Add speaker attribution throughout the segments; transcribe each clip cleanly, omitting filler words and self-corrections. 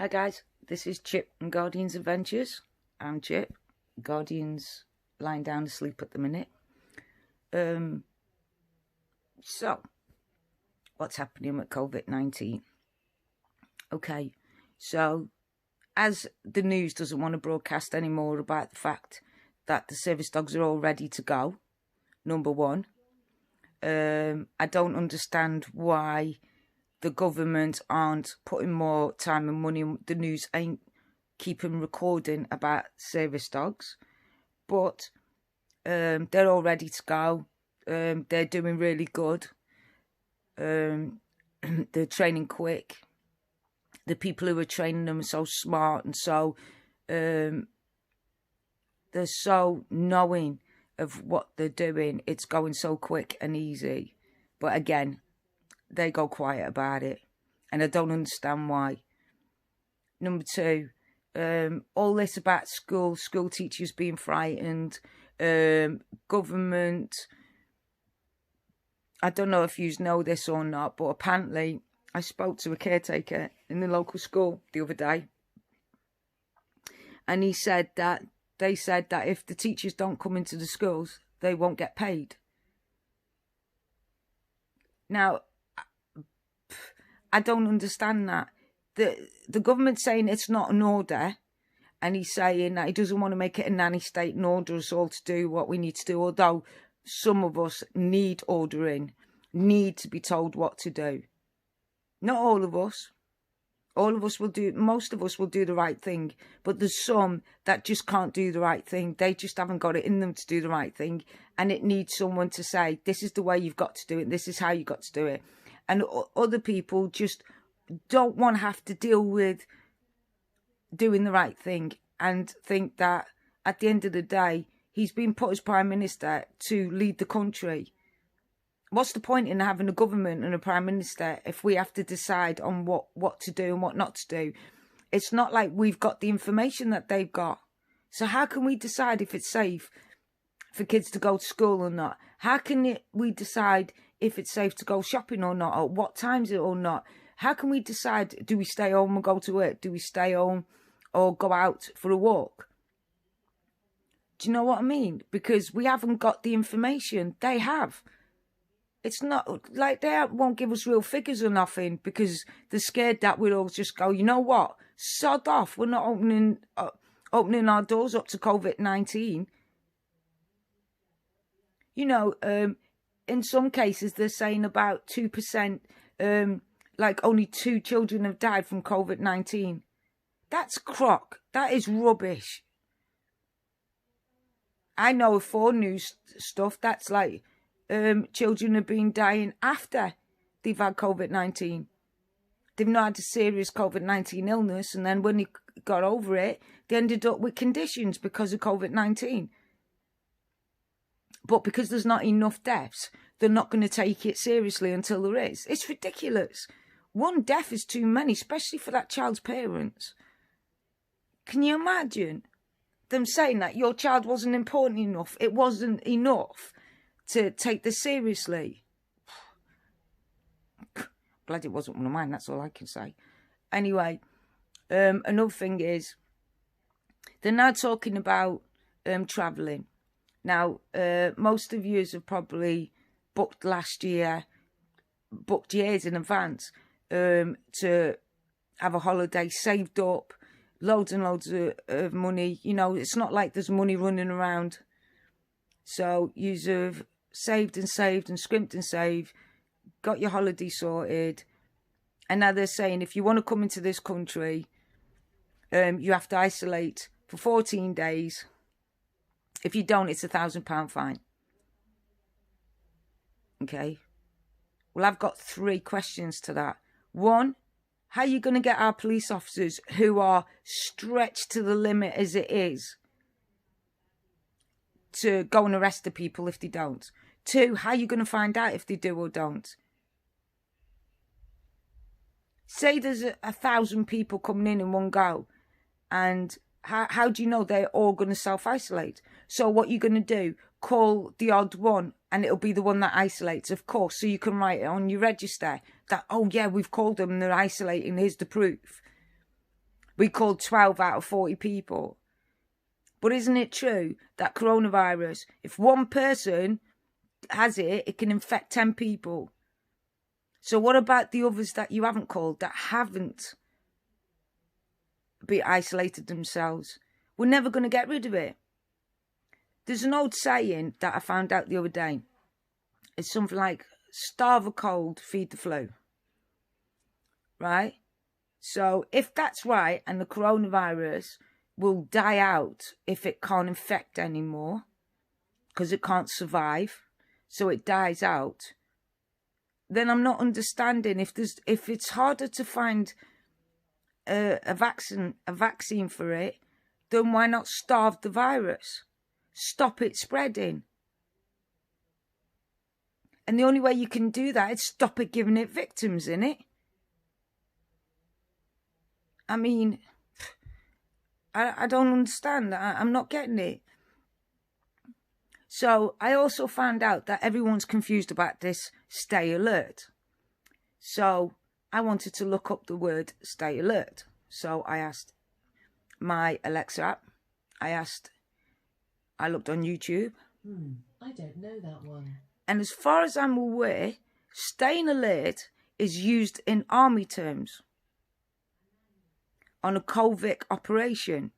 Speaker 1: Hi guys, this is Chip and Guardian's Adventures. I'm Chip. Guardian's lying down asleep at the minute. So, what's happening with COVID-19? Okay, so as the news doesn't want to broadcast anymore about the fact that the service dogs are all ready to go, number one, I don't understand why the government aren't putting more time and money. The news ain't keeping recording about service dogs, but they're all ready to go. They're doing really good. They're training quick. The people who are training them are so smart and so they're so knowing of what they're doing. It's going so quick and easy. But again, they go quiet about it, and I don't understand why. Number two, all this about school teachers being frightened, government. I don't know if you know this or not, but apparently I spoke to a caretaker in the local school the other day, and they said that if the teachers don't come into the schools, they won't get paid. Now, I don't understand that. The government's saying it's not an order, and he's saying that he doesn't want to make it a nanny state and order us all to do what we need to do, although some of us need ordering, need to be told what to do. Not all of us. Most of us will do the right thing, but there's some that just can't do the right thing. They just haven't got it in them to do the right thing, and it needs someone to say, this is the way you've got to do it, this is how you've got to do it. And other people just don't want to have to deal with doing the right thing and think that at the end of the day, he's been put as Prime Minister to lead the country. What's the point in having a government and a Prime Minister if we have to decide on what to do and what not to do? It's not like we've got the information that they've got. So how can we decide if it's safe for kids to go to school or not? How can we decide if it's safe to go shopping or not, or what times it or not? How can we decide, do we stay home and go to work? Do we stay home or go out for a walk? Do you know what I mean? Because we haven't got the information. They have. It's not like they won't give us real figures or nothing because they're scared that we'll all just go, you know what? Sod off. We're not opening our doors up to COVID-19. You know, in some cases, they're saying about 2%, like only 2 children have died from COVID-19. That's crock. That is rubbish. I know of 4 news stuff that's like children have been dying after they've had COVID-19. They've not had a serious COVID-19 illness, and then when they got over it, they ended up with conditions because of COVID-19. But because there's not enough deaths, they're not going to take it seriously until there is. It's ridiculous. 1 death is too many, especially for that child's parents. Can you imagine them saying that your child wasn't important enough? It wasn't enough to take this seriously. Glad it wasn't one of mine, that's all I can say. Anyway, another thing is, they're now talking about travelling. Now, most of you have probably booked years in advance to have a holiday, saved up, loads and loads of money. You know, it's not like there's money running around. So you've saved and scrimped and saved, got your holiday sorted. And now they're saying if you want to come into this country, you have to isolate for 14 days. If you don't, it's £1,000 fine. Okay. Well, I've got 3 questions to that. 1, how are you going to get our police officers who are stretched to the limit as it is to go and arrest the people if they don't? 2, how are you going to find out if they do or don't? Say there's 1,000 people coming in one go, and how do you know they're all going to self-isolate? So what you're going to do, call the odd one and it'll be the one that isolates, of course. So you can write it on your register that, oh yeah, we've called them and they're isolating, here's the proof. we called 12 out of 40 people. But isn't it true that coronavirus, if one person has it, it can infect 10 people? So what about the others that you haven't called, that haven't be isolated themselves? We're never going to get rid of it. There's an old saying that I found out the other day. It's something like, starve a cold, feed the flu. Right? So if that's right, and the coronavirus will die out if it can't infect anymore, because it can't survive, so it dies out, then I'm not understanding if it's harder to find a vaccine for it, then why not starve the virus? Stop it spreading. And the only way you can do that is stop it giving it victims, innit? I mean, I don't understand. I'm not getting it. So I also found out that everyone's confused about this stay alert. So I wanted to look up the word stay alert. So I asked my Alexa app. I looked on YouTube.
Speaker 2: I don't know that one.
Speaker 1: And as far as I'm aware, staying alert is used in army terms on a covert operation.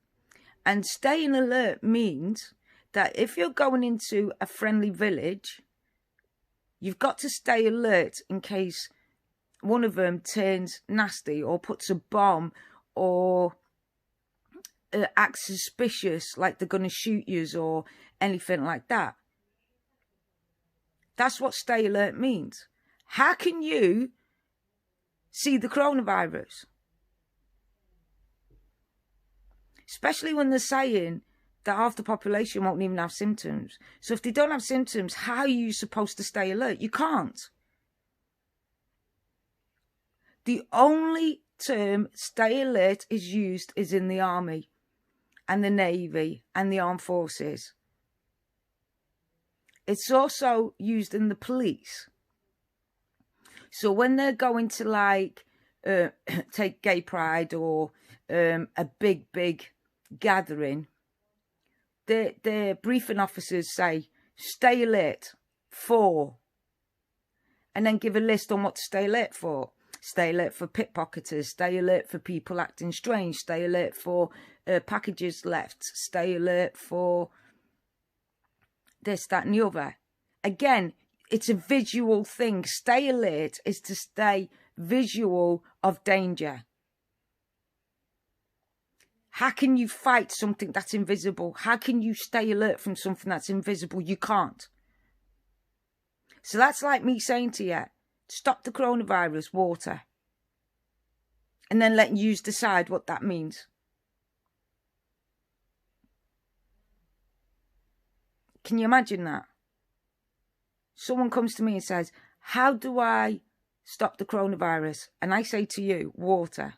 Speaker 1: And staying alert means that if you're going into a friendly village, you've got to stay alert in case one of them turns nasty or puts a bomb or acts suspicious, like they're going to shoot you or anything like that. That's what stay alert means. How can you see the coronavirus? Especially when they're saying that half the population won't even have symptoms. So if they don't have symptoms, how are you supposed to stay alert? You can't. The only term stay alert is used is in the army and the navy and the armed forces. It's also used in the police. So when they're going to like take gay pride or a big gathering, the briefing officers say, stay alert for, and then give a list on what to stay alert for. Stay alert for pickpocketers, stay alert for people acting strange, stay alert for packages left, stay alert for this, that and the other. Again, it's a visual thing. Stay alert is to stay visual of danger. How can you fight something that's invisible? How can you stay alert from something that's invisible? You can't. So that's like me saying to you, stop the coronavirus, water. And then letting you decide what that means. Can you imagine that? Someone comes to me and says, how do I stop the coronavirus? And I say to you, water.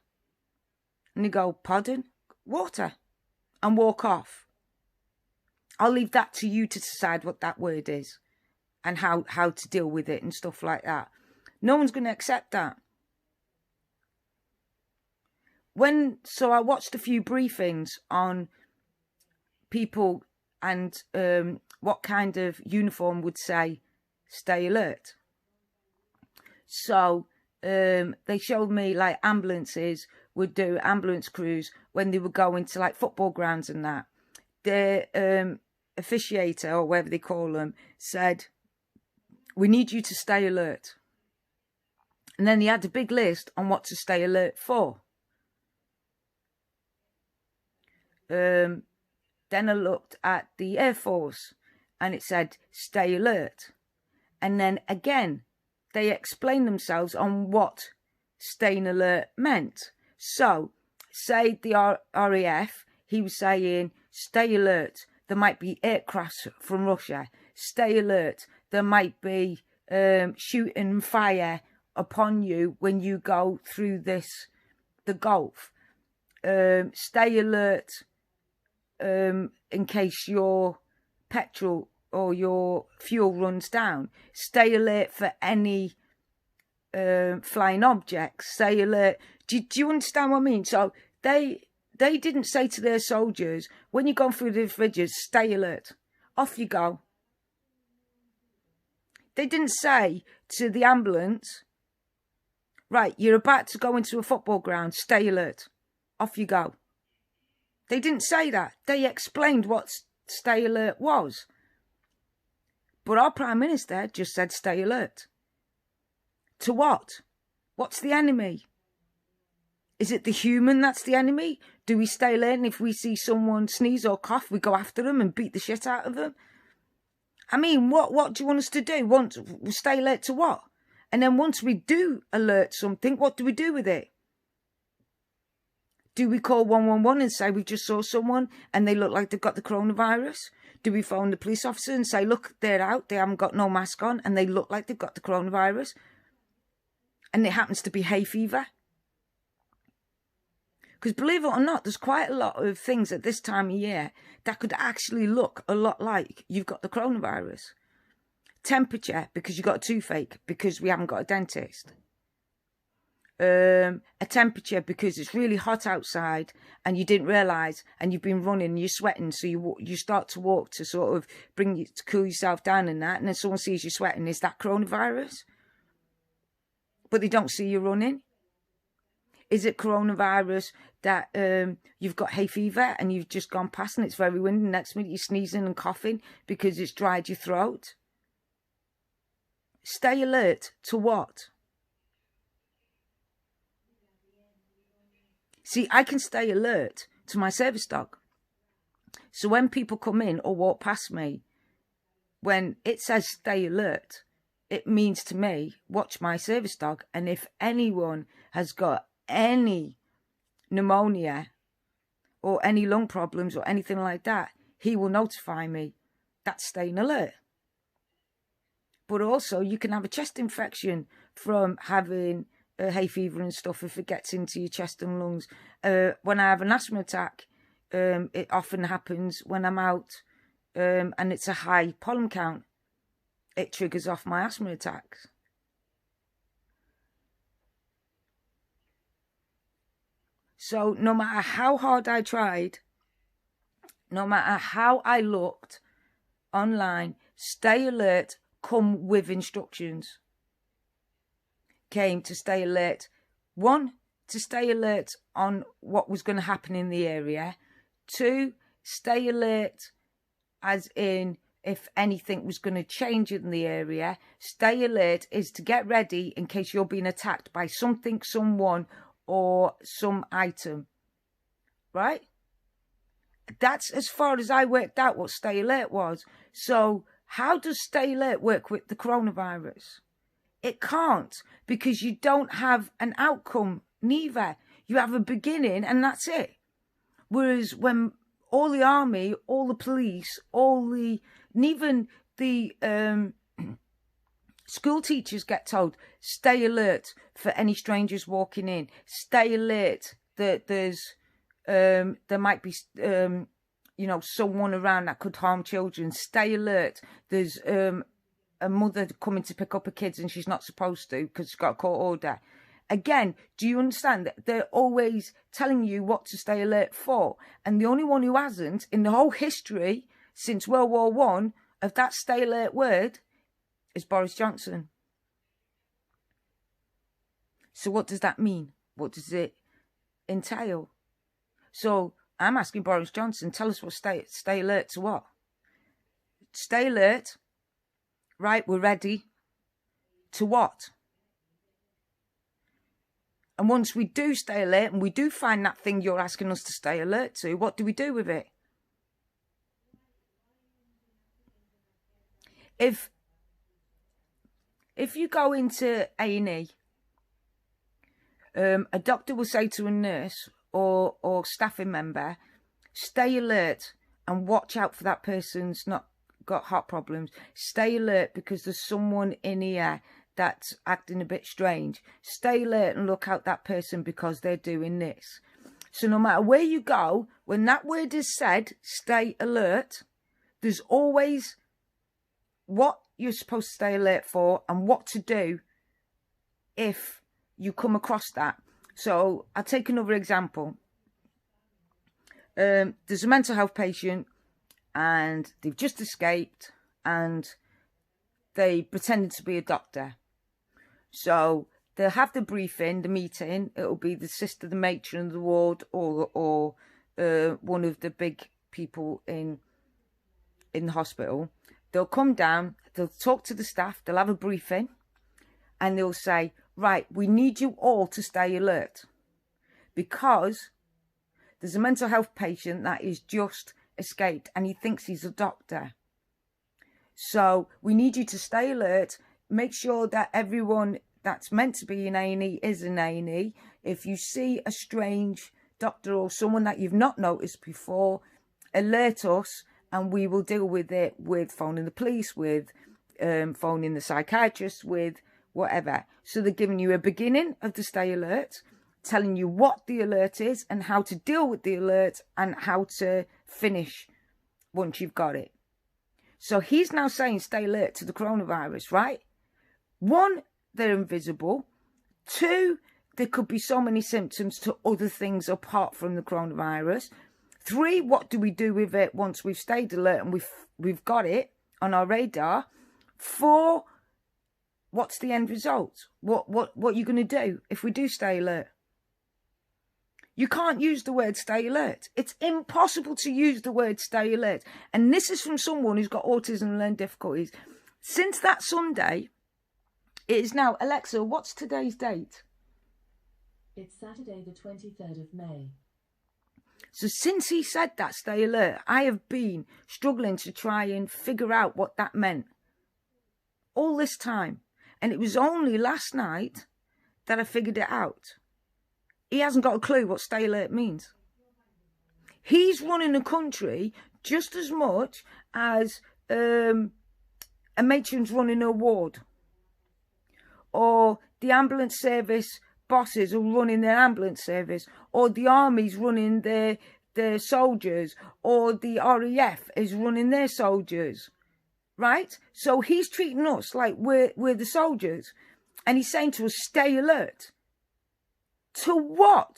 Speaker 1: And you go, pardon? Water. And walk off. I'll leave that to you to decide what that word is and how to deal with it and stuff like that. No one's going to accept that. So I watched a few briefings on people and what kind of uniform would say stay alert. So they showed me like ambulances would do ambulance crews when they would go into like football grounds and that. The officiator, or whatever they call them, said, we need you to stay alert. And then he had a big list on what to stay alert for. Then I looked at the Air Force and it said, stay alert. And then again, they explained themselves on what staying alert meant. So, say the RAF, he was saying, stay alert. There might be aircrafts from Russia. Stay alert. There might be shooting fire upon you when you go through the Gulf. Stay alert in case your petrol or your fuel runs down. Stay alert for any flying objects. Stay alert. Do you understand what I mean? So they They didn't say to their soldiers, when you're going through the fridges, stay alert. Off you go. They didn't say to the ambulance, right, you're about to go into a football ground, stay alert. Off you go. They didn't say that. They explained what stay alert was. But our Prime Minister just said stay alert. To what? What's the enemy? Is it the human that's the enemy? Do we stay alert and if we see someone sneeze or cough, we go after them and beat the shit out of them? I mean, what do you want us to do? Stay alert to what? And then once we do alert something, what do we do with it? Do we call 111 and say we just saw someone and they look like they've got the coronavirus? Do we phone the police officer and say, look, they're out, they haven't got no mask on and they look like they've got the coronavirus? And it happens to be hay fever? Because believe it or not, there's quite a lot of things at this time of year that could actually look a lot like you've got the coronavirus. Temperature, because you've got a toothache, because we haven't got a dentist. A temperature because it's really hot outside and you didn't realise and you've been running and you're sweating, so you start to walk to sort of bring you to cool yourself down and that, and then someone sees you sweating. Is that coronavirus? But they don't see you running. Is it coronavirus that you've got hay fever and you've just gone past and it's very windy and next minute you're sneezing and coughing because it's dried your throat? Stay alert to what? See, I can stay alert to my service dog. So when people come in or walk past me, when it says stay alert, it means to me, watch my service dog. And if anyone has got any pneumonia or any lung problems or anything like that, he will notify me. That's staying alert. But also you can have a chest infection from having hay fever and stuff if it gets into your chest and lungs. When I have an asthma attack, it often happens when I'm out and it's a high pollen count. It triggers off my asthma attacks. So no matter how hard I tried, no matter how I looked online, stay alert come with instructions. Came to stay alert. One, to stay alert on what was going to happen in the area. Two, stay alert as in if anything was going to change in the area. Stay alert is to get ready in case you're being attacked by something, someone, or some item. Right? That's as far as I worked out what stay alert was. So how does stay alert work with the coronavirus? It can't, because you don't have an outcome neither. You have a beginning and that's it. Whereas when all the army, all the police, and even the school teachers get told, stay alert for any strangers walking in. Stay alert that there might be someone around that could harm children. Stay alert. There's a mother coming to pick up her kids and she's not supposed to because she's got a court order. Again, do you understand that they're always telling you what to stay alert for? And the only one who hasn't in the whole history since World War One of that stay alert word is Boris Johnson. So what does that mean? What does it entail? So I'm asking Boris Johnson, tell us what stay alert to what? Stay alert. Right, we're ready. To what? And once we do stay alert and we do find that thing you're asking us to stay alert to, what do we do with it? If you go into A&E, a doctor will say to a nurse or staffing member, stay alert and watch out for that person's not got heart problems. Stay alert because there's someone in here that's acting a bit strange. Stay alert and look out that person because they're doing this. So no matter where you go, when that word is said, stay alert, there's always what you're supposed to stay alert for and what to do if you come across that. So I'll take another example. there's a mental health patient and they've just escaped and they pretended to be a doctor. So they'll have the briefing, the meeting. It'll be the sister, the matron of the ward, or one of the big people in the hospital. They'll come down, they'll talk to the staff, they'll have a briefing, and they'll say, right, we need you all to stay alert because there's a mental health patient that is just escaped and he thinks he's a doctor. So we need you to stay alert, make sure that everyone that's meant to be in A&E is in A&E. If you see a strange doctor or someone that you've not noticed before, alert us and we will deal with it with phoning the police, with phoning the psychiatrist, with whatever. So they're giving you a beginning of the stay alert, telling you what the alert is and how to deal with the alert and how to finish once you've got it. So he's now saying stay alert to the coronavirus, right? 1, they're invisible. 2, there could be so many symptoms to other things apart from the coronavirus. 3, what do we do with it once we've stayed alert and we've got it on our radar? 4, what's the end result? What are you going to do if we do stay alert? You can't use the word stay alert. It's impossible to use the word stay alert. And this is from someone who's got autism and learning difficulties. Since that Sunday, it is now, Alexa, what's today's date?
Speaker 2: It's Saturday the 23rd of May.
Speaker 1: So since he said that, stay alert, I have been struggling to try and figure out what that meant. All this time. And it was only last night that I figured it out. He hasn't got a clue what stay alert means. He's running a country just as much as a matron's running a ward. Or the ambulance service bosses are running their ambulance service, or the army's running their soldiers, or the RAF is running their soldiers, right? So he's treating us like we're the soldiers, and he's saying to us, stay alert. To what?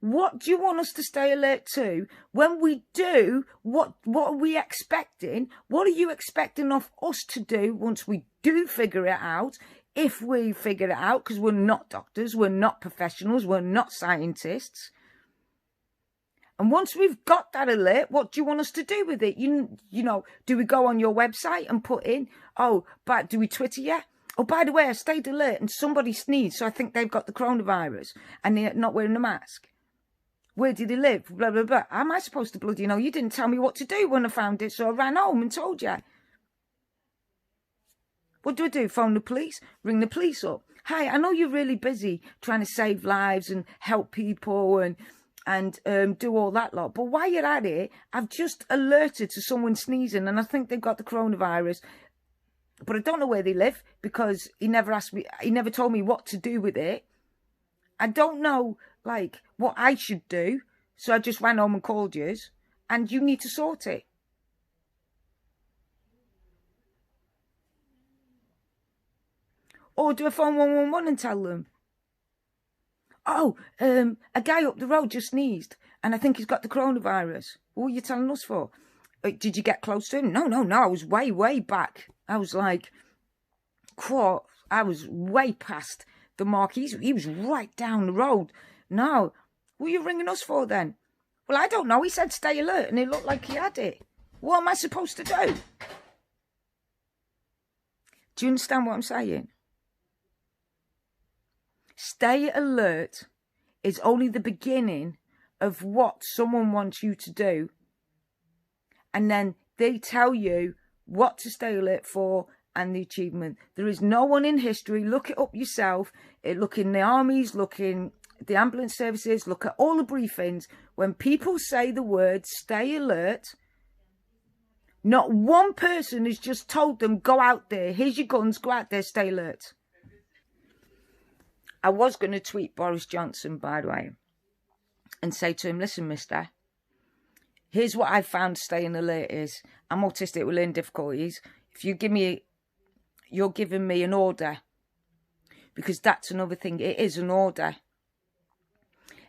Speaker 1: What do you want us to stay alert to? When we do, what are we expecting? What are you expecting of us to do once we do figure it out? If we figure it out, because we're not doctors, we're not professionals, we're not scientists. And once we've got that alert, what do you want us to do with it? You know, do we go on your website and put in, oh, but do we Twitter you? Oh, by the way, I stayed alert and somebody sneezed, so I think they've got the coronavirus and they're not wearing a mask. Where do they live? Blah, blah, blah. How am I supposed to bloody know? You didn't tell me what to do when I found it, so I ran home and told you. What do I do? Phone the police? Ring the police up? Hi, I know you're really busy trying to save lives and help people and do all that lot. But while you're at it, I've just alerted to someone sneezing and I think they've got the coronavirus. But I don't know where they live because he never asked me. He never told me what to do with it. I don't know, like, what I should do. So I just ran home and called you. And you need to sort it. Or do I phone 111 and tell them? Oh, a guy up the road just sneezed and I think he's got the coronavirus. What are you telling us for? Did you get close to him? No. I was way, way back. I was like, I was way past the mark. He was right down the road. No. What are you ringing us for then? Well, I don't know. He said stay alert and it looked like he had it. What am I supposed to do? Do you understand what I'm saying? Stay alert is only the beginning of what someone wants you to do. And then they tell you what to stay alert for and the achievement. There is no one in history, look it up yourself, look in the armies, look in the ambulance services, look at all the briefings. When people say the word stay alert, not one person has just told them, go out there, here's your guns, go out there, stay alert. I was going to tweet Boris Johnson, by the way, and say to him, listen, mister, here's what I found staying alert is. I'm autistic with learning difficulties. If you give me, you're giving me an order. Because that's another thing. It is an order.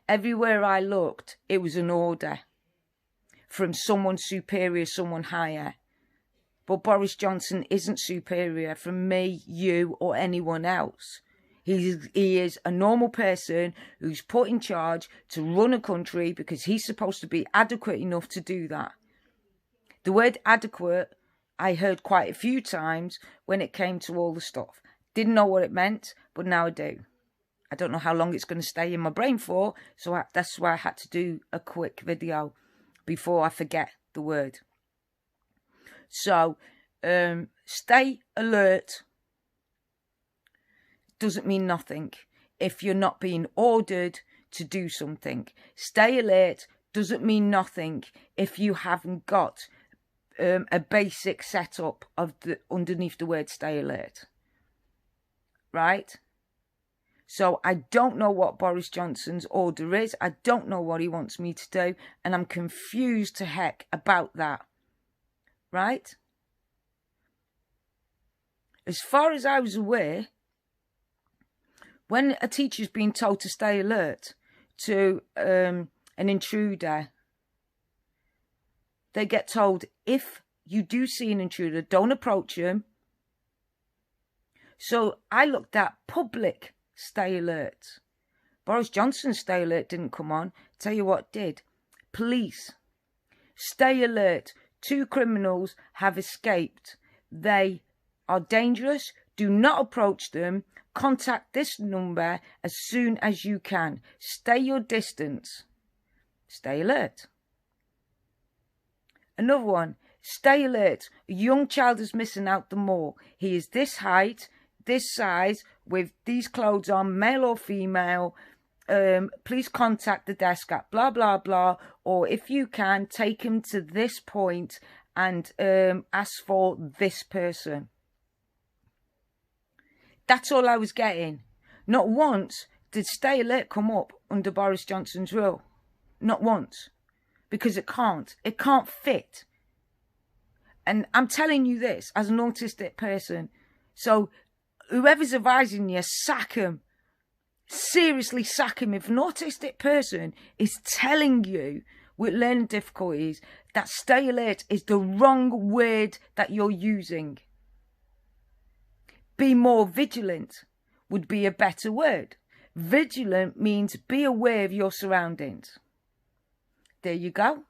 Speaker 1: Everywhere I looked, it was an order. from someone superior, someone higher. But Boris Johnson isn't superior from me, you, or anyone else. He is a normal person who's put in charge to run a country because he's supposed to be adequate enough to do that. The word adequate, I heard quite a few times when it came to all the stuff. Didn't know what it meant, but now I do. I don't know how long it's going to stay in my brain for, so that's why I had to do a quick video before I forget the word. So, stay alert doesn't mean nothing if you're not being ordered to do something. Stay alert doesn't mean nothing if you haven't got a basic setup of underneath the word stay alert. Right? So I don't know what Boris Johnson's order is. I don't know what he wants me to do. And I'm confused to heck about that. Right? As far as I was aware, when a teacher's been told to stay alert to an intruder, they get told, if you do see an intruder, don't approach him. So I looked at public stay alert. Boris Johnson's stay alert didn't come on. Tell you what did. Police, stay alert. 2 criminals have escaped. They are dangerous. Do not approach them. Contact this number as soon as you can. Stay your distance. Stay alert. Another one. Stay alert. A young child is missing out the mall. He is this height, this size, with these clothes on, male or female. Please contact the desk at blah, blah, blah. Or if you can, take him to this point and ask for this person. That's all I was getting. Not once did stay alert come up under Boris Johnson's rule. Not once. Because it can't. It can't fit. And I'm telling you this as an autistic person. So whoever's advising you, sack him. Seriously sack him. If an autistic person is telling you with learning difficulties that stay alert is the wrong word that you're using, be more vigilant would be a better word. Vigilant means be aware of your surroundings. There you go.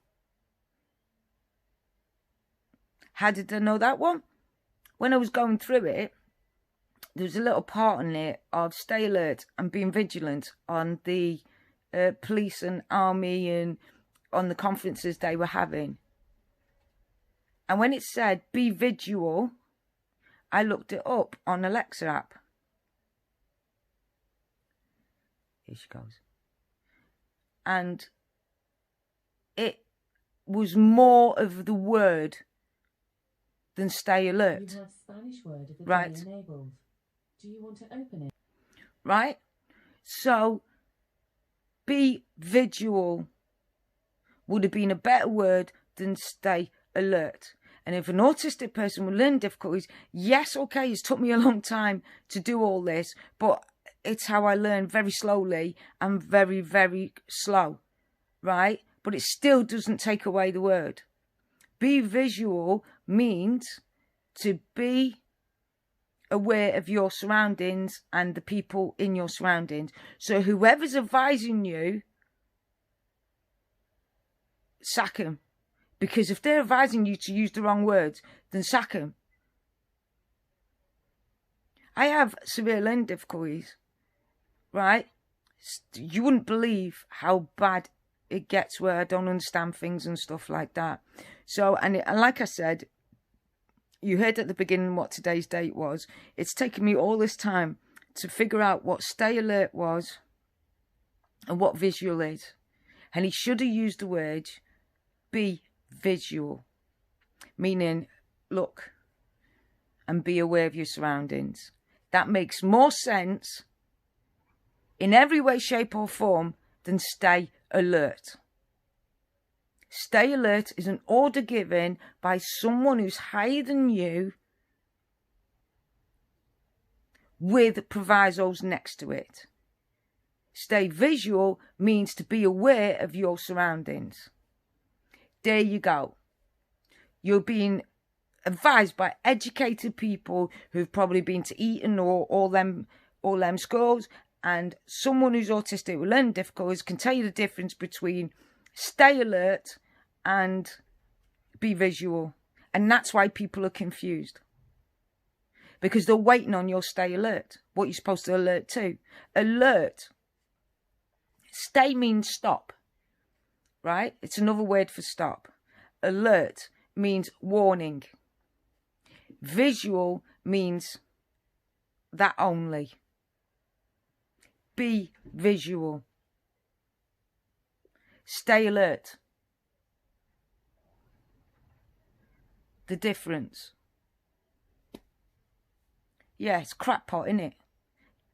Speaker 1: How did I know that one? When I was going through it, there was a little part in it of stay alert and being vigilant on the police and army and on the conferences they were having. And when it said be vigilant, I looked it up on Alexa app. Here she goes. And it was more of the word than stay alert.
Speaker 2: You have Spanish word of the
Speaker 1: right.
Speaker 2: day enabled. Do you want to open it?
Speaker 1: Right? So, be vigilant would have been a better word than stay alert. And if an autistic person with learning difficulties, yes, okay, it's took me a long time to do all this, but it's how I learn, very slowly and very, very slow, right? But it still doesn't take away the word. Be visual means to be aware of your surroundings and the people in your surroundings. So whoever's advising you, sack him. Because if they're advising you to use the wrong words, then sack them. I have severe learning difficulties, right? You wouldn't believe how bad it gets where I don't understand things and stuff like that. So, and like I said, you heard at the beginning what today's date was. It's taken me all this time to figure out what stay alert was and what visual is. And he should have used the word be visual, meaning look and be aware of your surroundings. That makes more sense in every way, shape or form than stay alert. Stay alert is an order given by someone who's higher than you with provisos next to it. Stay visual means to be aware of your surroundings. There you go. You're being advised by educated people who've probably been to Eton or all them schools, and someone who's autistic with learning difficulties can tell you the difference between stay alert and be visual. And that's why people are confused. Because they're waiting on your stay alert. What you're supposed to alert to. Alert. Stay means stop. Right? It's another word for stop. Alert means warning. Visual means that only. Be visual. Stay alert. The difference. Yeah, it's crackpot, isn't it?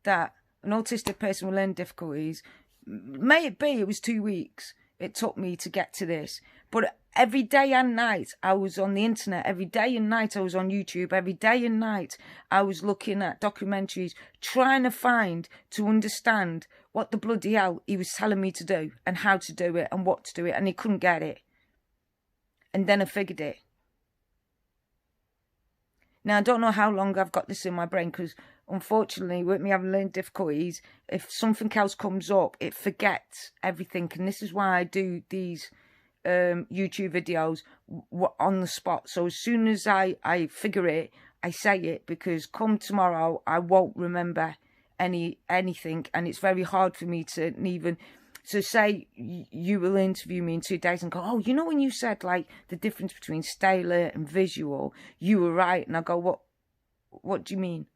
Speaker 1: That an autistic person with learning difficulties, may it be it was 2 weeks it took me to get to this, but every day and night I was on the internet, every day and night I was on YouTube, every day and night I was looking at documentaries, trying to understand what the bloody hell he was telling me to do, and how to do it, and what to do it, and he couldn't get it. And then I figured it. Now, I don't know how long I've got this in my brain, because unfortunately, with me having learning difficulties, if something else comes up, it forgets everything. And this is why I do these YouTube videos on the spot. So as soon as I figure it, I say it, because come tomorrow, I won't remember anything. And it's very hard for me to even... So say you will interview me in 2 days and go, oh, you know when you said like the difference between stay alert and visual, you were right. And I go, what do you mean?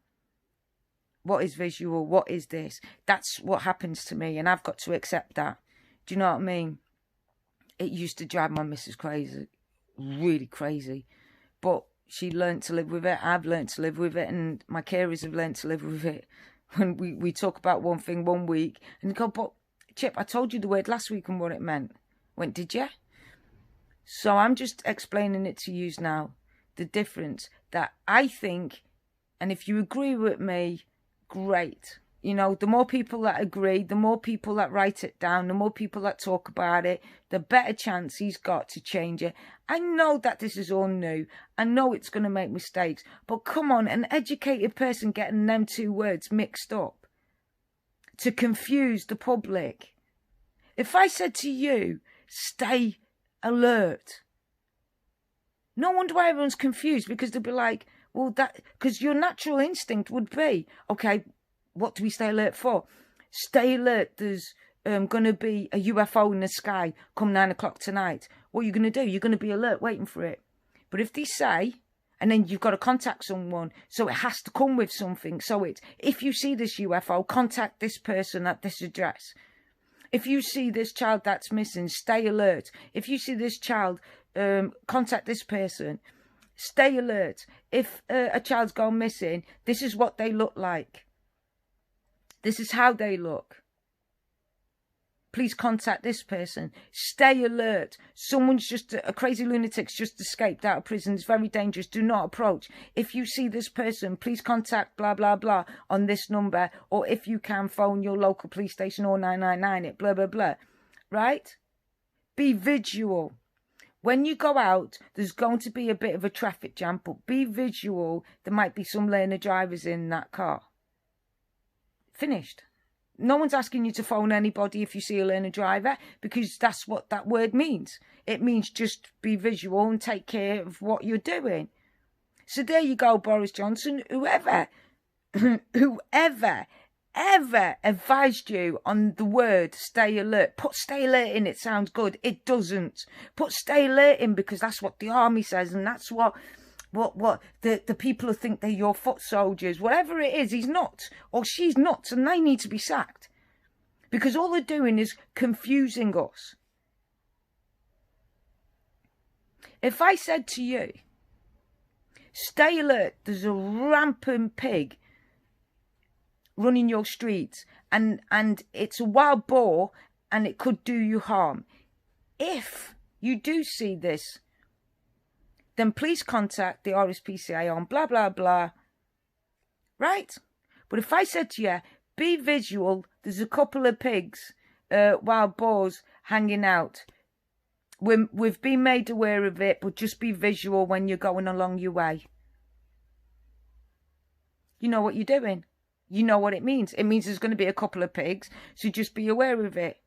Speaker 1: What is visual? What is this? That's what happens to me, and I've got to accept that. Do you know what I mean? It used to drive my missus crazy, really crazy. But she learned to live with it. I've learned to live with it, and my carers have learned to live with it. When we talk about one thing one week, and go, but Chip, I told you the word last week and what it meant. Went, did you? So I'm just explaining it to you now. The difference that I think, and if you agree with me, great. You know, the more people that agree, the more people that write it down, the more people that talk about it, the better chance he's got to change it. I know that this is all new. I know it's going to make mistakes. But come on, an educated person getting them 2 words mixed up to confuse the public. If I said to you, stay alert, no wonder why everyone's confused, because they'll be like, well, that, because your natural instinct would be, okay, what do we stay alert for? Stay alert, there's going to be a UFO in the sky come 9 o'clock tonight. What are you going to do? You're going to be alert waiting for it. But if they say, and then you've got to contact someone, so it has to come with something. So it's, if you see this UFO, contact this person at this address. If you see this child that's missing, stay alert. If you see this child, contact this person. Stay alert. If a child's gone missing, this is what they look like. This is how they look. Please contact this person. Stay alert. Someone's just, a crazy lunatic's just escaped out of prison. It's very dangerous. Do not approach. If you see this person, please contact blah, blah, blah on this number. Or if you can, phone your local police station or 999 it, blah, blah, blah. Right? Be visual. When you go out, there's going to be a bit of a traffic jam, but be visual. There might be some learner drivers in that car. Finished. No one's asking you to phone anybody if you see a learner driver, because that's what that word means. It means just be visual and take care of what you're doing. So there you go, Boris Johnson. Whoever ever advised you on the word stay alert, put stay alert in, it sounds good. It doesn't. Put stay alert in, because that's what the army says, and that's what the people who think they're your foot soldiers, whatever it is, he's not, or she's not, and they need to be sacked. Because all they're doing is confusing us. If I said to you, stay alert, there's a rampant pig running your streets, and it's a wild boar, and it could do you harm. If you do see this, then please contact the RSPCA on blah, blah, blah. Right? But if I said to you, be visual, there's a couple of pigs, wild boars hanging out, We've been made aware of it, but just be visual when you're going along your way. You know what you're doing. You know what it means. It means there's going to be a couple of pigs, so just be aware of it.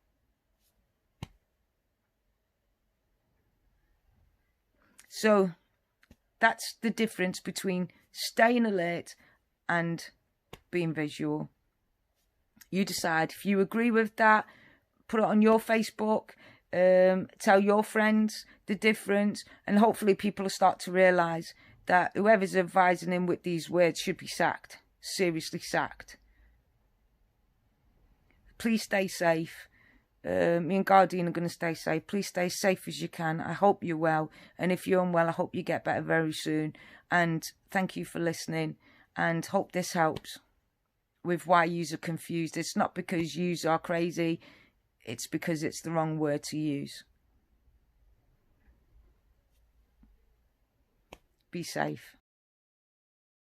Speaker 1: So that's the difference between staying alert and being visual. You decide. If you agree with that, put it on your Facebook, tell your friends the difference, and hopefully people will start to realise that whoever's advising him with these words should be sacked. Seriously sacked. Please stay safe. Me and Guardian are going to stay safe. Please stay as safe as you can. I hope you're well. And if you're unwell, I hope you get better very soon. And thank you for listening. And hope this helps with why yous are confused. It's not because yous are crazy. It's because it's the wrong word to use. Be safe.